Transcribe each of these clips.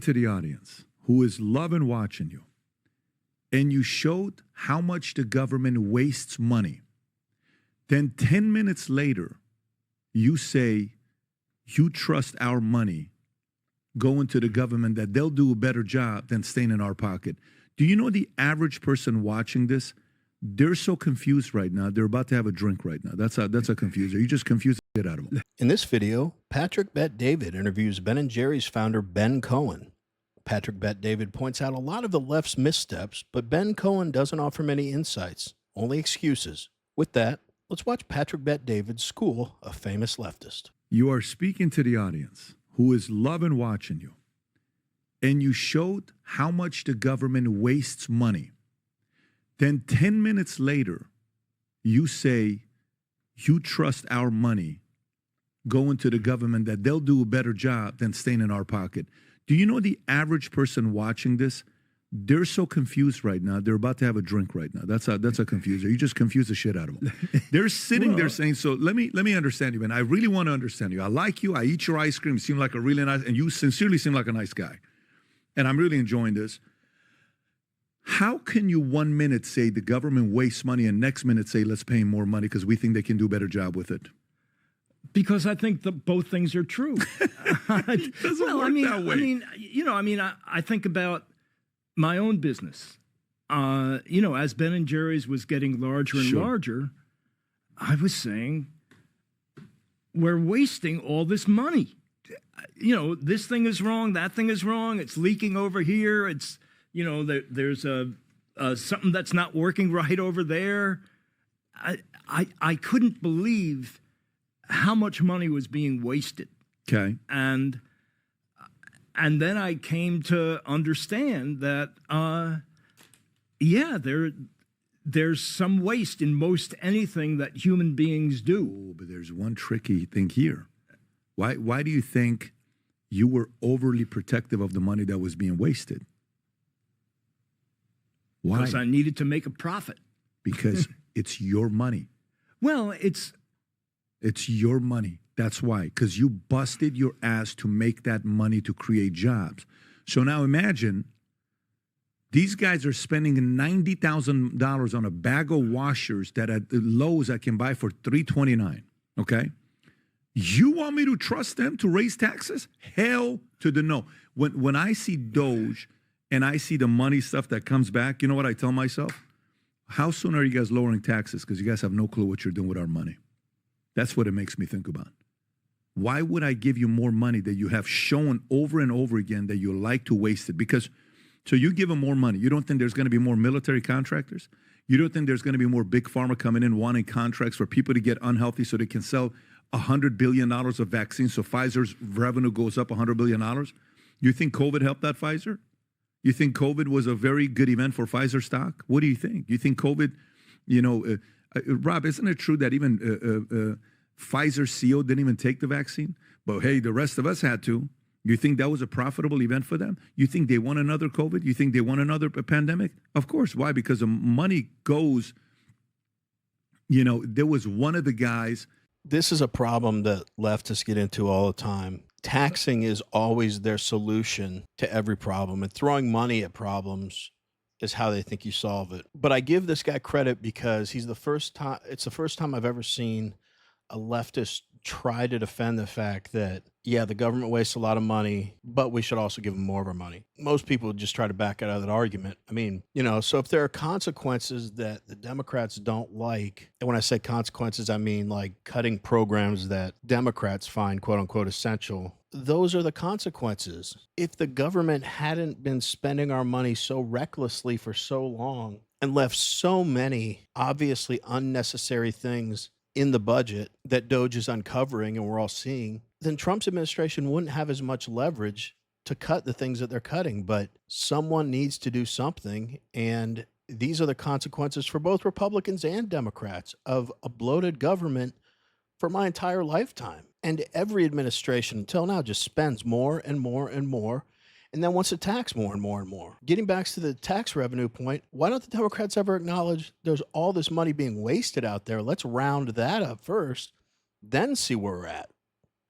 To the audience who is loving watching you, and you showed how much the government wastes money, then 10 minutes later, you say you trust our money going to the government, that they'll do a better job than staying in our pocket. Do you know the average person watching this, they're so confused right now, they're about to have a drink right now. That's a confuser. You just confuse the shit out of them. In this video, Patrick Bet-David interviews Ben & Jerry's founder Ben Cohen. Patrick Bet-David points out a lot of the left's missteps, but Ben Cohen doesn't offer many insights, only excuses. With that, let's watch Patrick Bet-David school a famous leftist. You are speaking to the audience who is loving watching you, and you showed how much the government wastes money. Then 10 minutes later, you say you trust our money going to the government, that they'll do a better job than staying in our pocket. Do you know the average person watching this, they're so confused right now, they're about to have a drink right now. That's a confuser. You just confuse the shit out of them. They're sitting there saying, so let me understand you, man. I really want to understand you. I like you. I eat your ice cream. You seem like a really nice, and you sincerely seem like a nice guy. And I'm really enjoying this. How can you 1 minute say the government wastes money and next minute say let's pay more money because we think they can do a better job with it? Because I think that both things are true. It doesn't work that way. I think about my own business. As Ben & Jerry's was getting larger and larger, I was saying, we're wasting all this money. This thing is wrong, that thing is wrong, it's leaking over here, it's, there's something that's not working right over there. I couldn't believe how much money was being wasted. Okay. And then I came to understand that, there's some waste in most anything that human beings do. Oh, but there's one tricky thing here. Why do you think you were overly protective of the money that was being wasted? Why? Because I needed to make a profit. Because it's your money. Well, it's your money. That's why. Because you busted your ass to make that money to create jobs. So now imagine these guys are spending $90,000 on a bag of washers that at the Lowe's I can buy for $329. Okay? You want me to trust them to raise taxes? Hell to the no. When I see Doge and I see the money stuff that comes back, you know what I tell myself? How soon are you guys lowering taxes? Because you guys have no clue what you're doing with our money. That's what it makes me think about. Why would I give you more money that you have shown over and over again that you like to waste it? Because, so you give them more money. You don't think there's going to be more military contractors? You don't think there's going to be more big pharma coming in wanting contracts for people to get unhealthy so they can sell $100 billion of vaccines so Pfizer's revenue goes up $100 billion? You think COVID helped that Pfizer? You think COVID was a very good event for Pfizer stock? What do you think? You think COVID, Rob, isn't it true that even Pfizer CEO didn't even take the vaccine? But hey, the rest of us had to. You think that was a profitable event for them? You think they won another COVID? You think they won another pandemic? Of course. Why? Because the money goes, there was one of the guys. This is a problem that leftists get into all the time. Taxing is always their solution to every problem, and throwing money at problems is how they think you solve it. But I give this guy credit because it's the first time I've ever seen a leftist try to defend the fact that, yeah, the government wastes a lot of money, but we should also give them more of our money. Most people just try to back out of that argument. I mean, so if there are consequences that the Democrats don't like, and when I say consequences, I mean like cutting programs that Democrats find quote unquote essential, those are the consequences. If the government hadn't been spending our money so recklessly for so long and left so many obviously unnecessary things in the budget that Doge is uncovering and we're all seeing, then Trump's administration wouldn't have as much leverage to cut the things that they're cutting. But someone needs to do something, and these are the consequences for both Republicans and Democrats of a bloated government for my entire lifetime. And every administration until now just spends more and more and more, and then wants to tax more and more and more. Getting back to the tax revenue point, why don't the Democrats ever acknowledge there's all this money being wasted out there? Let's round that up first, then see where we're at.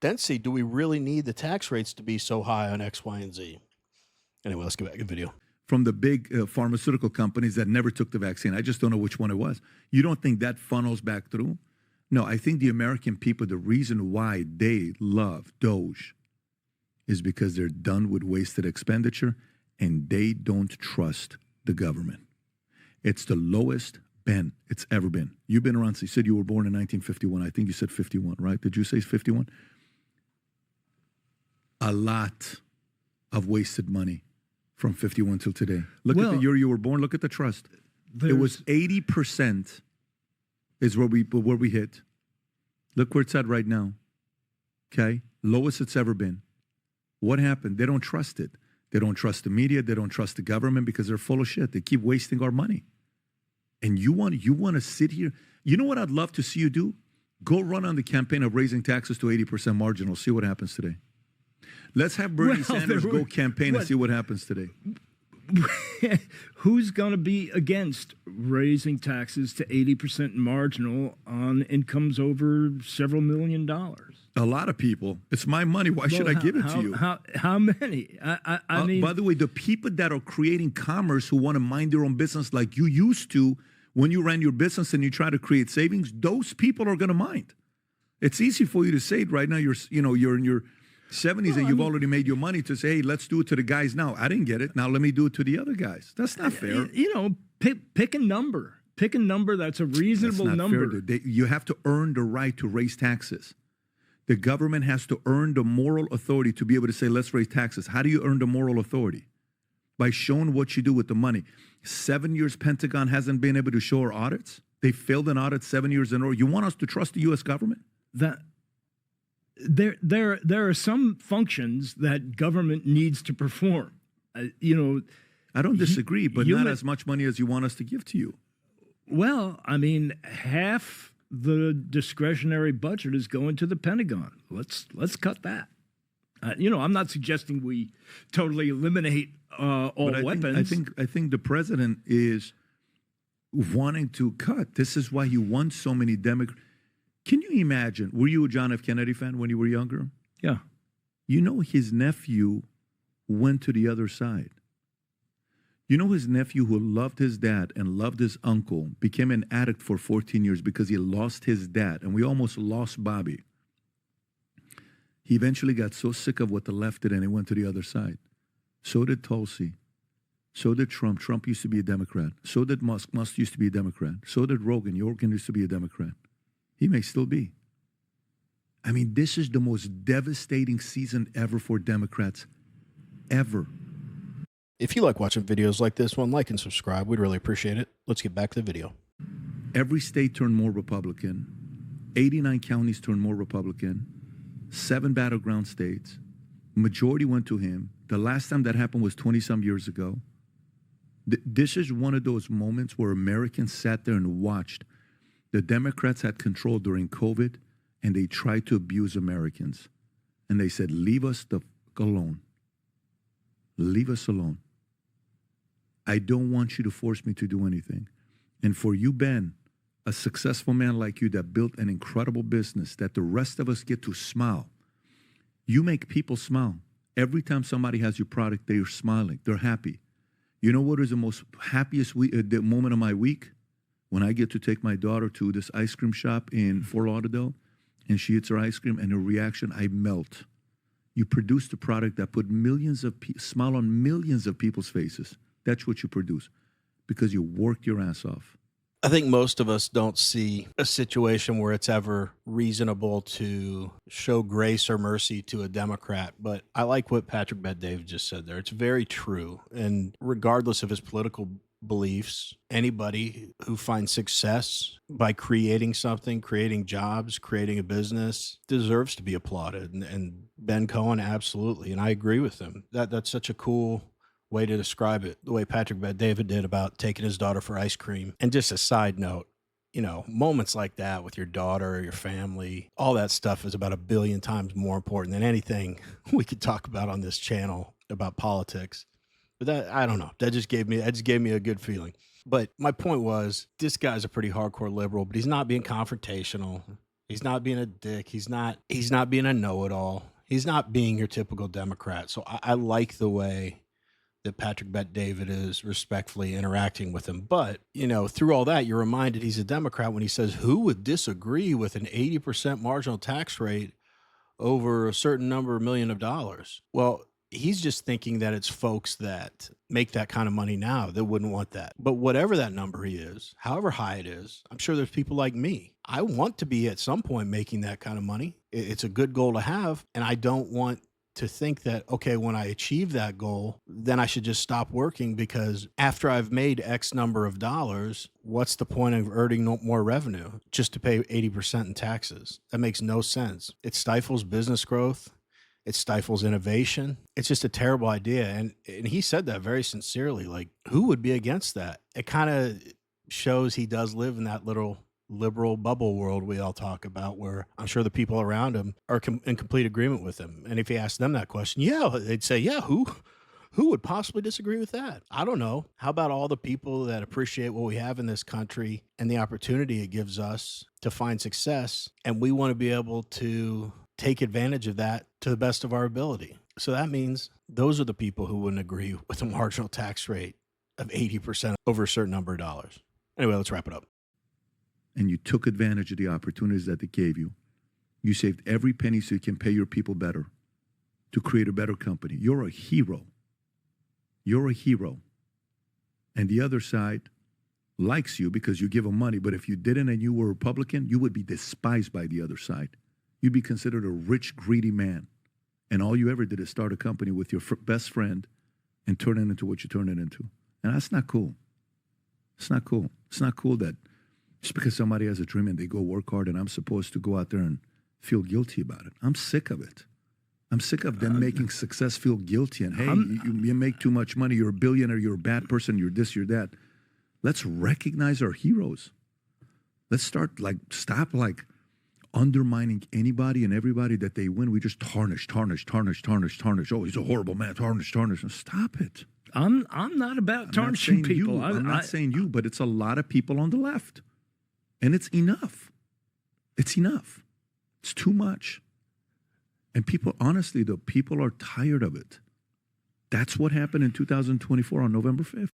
Then see, do we really need the tax rates to be so high on X, Y, and Z? Anyway, let's get back to the video. From the big pharmaceutical companies that never took the vaccine. I just don't know which one it was. You don't think that funnels back through? No, I think the American people, the reason why they love Doge is because they're done with wasted expenditure and they don't trust the government. It's the lowest Ben it's ever been. You've been around, so you said you were born in 1951. I think you said 51, right? Did you say 51? A lot of wasted money from 51 till today. Look at the year you were born. Look at the trust. It was 80% is where we hit. Look where it's at right now. Okay? Lowest it's ever been. What happened? They don't trust it. They don't trust the media. They don't trust the government because they're full of shit. They keep wasting our money. And you want to sit here. You know what I'd love to see you do? Go run on the campaign of raising taxes to 80% marginal. See what happens today. Let's have Bernie Sanders go campaign and see what happens today. Who's going to be against raising taxes to 80% marginal on incomes over several $1 million? A lot of people. It's my money. Why should I give it to you? How many? I mean, by the way, the people that are creating commerce who want to mind their own business like you used to when you ran your business and you try to create savings, those people are going to mind. It's easy for you to say it right now. You're in your 70s and you've already made your money to say, hey, let's do it to the guys now. I didn't get it. Now let me do it to the other guys. That's not fair. Pick a number. Pick a number that's a reasonable number. You have to earn the right to raise taxes. The government has to earn the moral authority to be able to say, let's raise taxes. How do you earn the moral authority? By showing what you do with the money. 7 years Pentagon hasn't been able to show our audits. They failed an audit 7 years in a row. You want us to trust the U.S. government? There are some functions that government needs to perform. I don't disagree, but not as much money as you want us to give to you. Well, I mean, half the discretionary budget is going to the Pentagon. Let's cut that. I'm not suggesting we totally eliminate all weapons. I think the president is wanting to cut. This is why he wants so many Democrats. Can you imagine? Were you a John F. Kennedy fan when you were younger? Yeah. His nephew went to the other side. His nephew who loved his dad and loved his uncle became an addict for 14 years because he lost his dad. And we almost lost Bobby. He eventually got so sick of what the left did and he went to the other side. So did Tulsi. So did Trump. Trump used to be a Democrat. So did Musk. Musk used to be a Democrat. So did Rogan. Rogan used to be a Democrat. He may still be. I mean, this is the most devastating season ever for Democrats, ever. If you like watching videos like this one, like and subscribe. We'd really appreciate it. Let's get back to the video. Every state turned more Republican. 89 counties turned more Republican. 7 battleground states. Majority went to him. The last time that happened was 20-some years ago. This is one of those moments where Americans sat there and watched. The Democrats had control during COVID, and they tried to abuse Americans. And they said, leave us the fuck alone. Leave us alone. I don't want you to force me to do anything. And for you, Ben, a successful man like you that built an incredible business that the rest of us get to smile. You make people smile. Every time somebody has your product, they're smiling. They're happy. You know what is the most happiest the moment of my week? When I get to take my daughter to this ice cream shop in Fort Lauderdale, and she eats her ice cream, and her reaction, I melt. You produced a product that put smile on millions of people's faces. That's what you produce, because you worked your ass off. I think most of us don't see a situation where it's ever reasonable to show grace or mercy to a Democrat. But I like what Patrick Bet-David just said there. It's very true. And regardless of his political beliefs, anybody who finds success by creating something, creating jobs, creating a business deserves to be applauded. And Ben Cohen, absolutely. And I agree with him. That's such a cool way to describe it, the way Patrick Bet-David did about taking his daughter for ice cream. And just a side note, moments like that with your daughter or your family, all that stuff is about 1 billion times more important than anything we could talk about on this channel about politics. But I don't know. That just gave me a good feeling. But my point was, this guy's a pretty hardcore liberal, but he's not being confrontational. He's not being a dick. He's not being a know-it-all. He's not being your typical Democrat. So I like the way that Patrick Bet-David is respectfully interacting with him. But, you know, through all that, you're reminded he's a Democrat when he says, who would disagree with an 80% marginal tax rate over a certain number of million of dollars? Well, he's just thinking that it's folks that make that kind of money now that wouldn't want that. But whatever that number is, however high it is, I'm sure there's people like me. I want to be at some point making that kind of money. It's a good goal to have. And I don't want to think that, okay, when I achieve that goal, then I should just stop working, because after I've made X number of dollars, what's the point of earning more revenue just to pay 80% in taxes? That makes no sense. It stifles business growth. It stifles innovation. It's just a terrible idea. And he said that very sincerely. Like, who would be against that? It kind of shows he does live in that little liberal bubble world we all talk about, where I'm sure the people around him are in complete agreement with him. And if he asked them that question, yeah, they'd say, yeah, who would possibly disagree with that? I don't know. How about all the people that appreciate what we have in this country and the opportunity it gives us to find success? And we want to be able to take advantage of that to the best of our ability. So that means those are the people who wouldn't agree with a marginal tax rate of 80% over a certain number of dollars. Anyway, let's wrap it up. And you took advantage of the opportunities that they gave you. You saved every penny so you can pay your people better, to create a better company. You're a hero. You're a hero. And the other side likes you because you give them money. But if you didn't and you were a Republican, you would be despised by the other side. You'd be considered a rich, greedy man. And all you ever did is start a company with your best friend and turn it into what you turn it into. And that's not cool. It's not cool. It's not cool that just because somebody has a dream and they go work hard and I'm supposed to go out there and feel guilty about it. I'm sick of it. I'm sick of them making success feel guilty. And, hey, you make too much money. You're a billionaire. You're a bad person. You're this, you're that. Let's recognize our heroes. Let's stop undermining anybody and everybody that they win. We just tarnish. Oh, he's a horrible man. Tarnish. Stop it. I'm not about tarnishing people. I'm not saying you, but it's a lot of people on the left. And it's enough. It's enough. It's too much. And people, honestly, though, people are tired of it. That's what happened in 2024 on November 5th.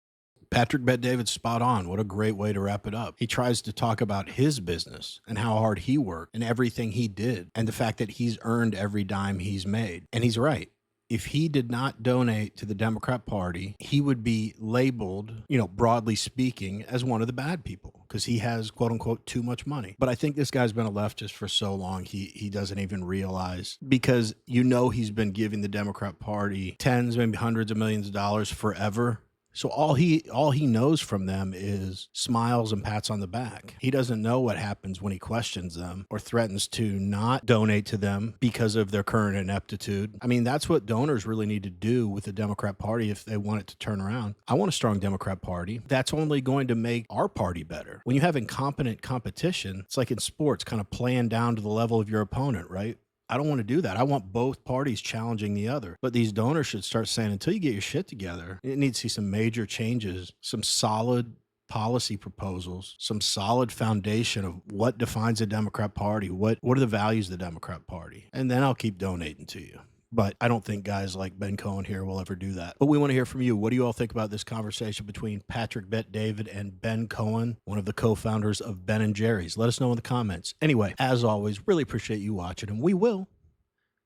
Patrick Bet-David's spot on. What a great way to wrap it up. He tries to talk about his business and how hard he worked and everything he did and the fact that he's earned every dime he's made. And he's right. If he did not donate to the Democrat Party, he would be labeled, broadly speaking, as one of the bad people because he has, quote unquote, too much money. But I think this guy's been a leftist for so long, he doesn't even realize, because he's been giving the Democrat Party tens, maybe hundreds of millions of dollars forever. So all he knows from them is smiles and pats on the back. He doesn't know what happens when he questions them or threatens to not donate to them because of their current ineptitude. I mean, that's what donors really need to do with the Democrat Party if they want it to turn around. I want a strong Democrat Party. That's only going to make our party better. When you have incompetent competition, it's like in sports, kind of playing down to the level of your opponent, right? I don't want to do that. I want both parties challenging the other. But these donors should start saying, until you get your shit together, it needs to see some major changes, some solid policy proposals, some solid foundation of what defines a Democrat Party, what are the values of the Democrat Party. And then I'll keep donating to you. But I don't think guys like Ben Cohen here will ever do that. But we want to hear from you. What do you all think about this conversation between Patrick Bet-David and Ben Cohen, one of the co-founders of Ben & Jerry's? Let us know in the comments. Anyway, as always, really appreciate you watching, and we will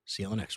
see you on the next one.